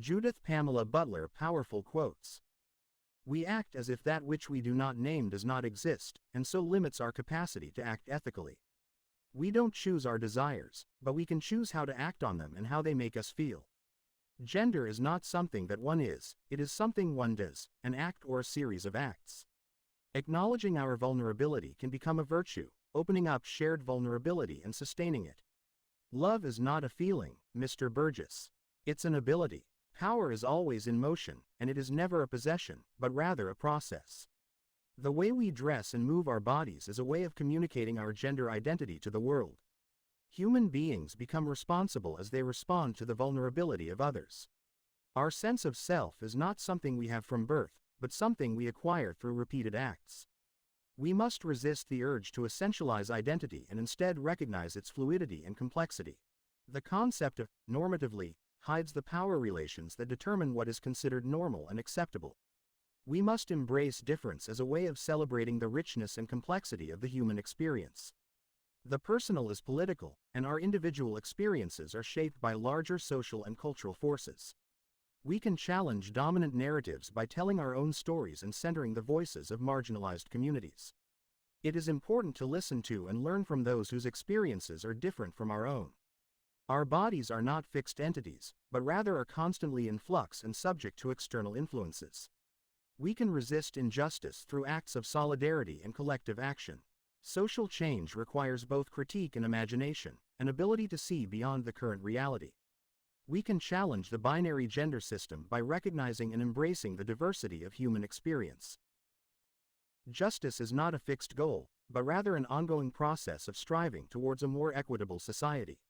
Judith Pamela Butler. Powerful quotes. We act as if that which we do not name does not exist, and so limits our capacity to act ethically. We don't choose our desires, but we can choose how to act on them and how they make us feel. Gender is not something that one is, it is something one does, an act or a series of acts. Acknowledging our vulnerability can become a virtue, opening up shared vulnerability and sustaining it. Love is not a feeling, Mr. Burgess. It's an ability. Power is always in motion, and it is never a possession, but rather a process. The way we dress and move our bodies is a way of communicating our gender identity to the world. Human beings become responsible as they respond to the vulnerability of others. Our sense of self is not something we have from birth, but something we acquire through repeated acts. We must resist the urge to essentialize identity and instead recognize its fluidity and complexity. The concept of normatively hides the power relations that determine what is considered normal and acceptable. We must embrace difference as a way of celebrating the richness and complexity of the human experience. The personal is political, and our individual experiences are shaped by larger social and cultural forces. We can challenge dominant narratives by telling our own stories and centering the voices of marginalized communities. It is important to listen to and learn from those whose experiences are different from our own. Our bodies are not fixed entities, but rather are constantly in flux and subject to external influences. We can resist injustice through acts of solidarity and collective action. Social change requires both critique and imagination, an ability to see beyond the current reality. We can challenge the binary gender system by recognizing and embracing the diversity of human experience. Justice is not a fixed goal, but rather an ongoing process of striving towards a more equitable society.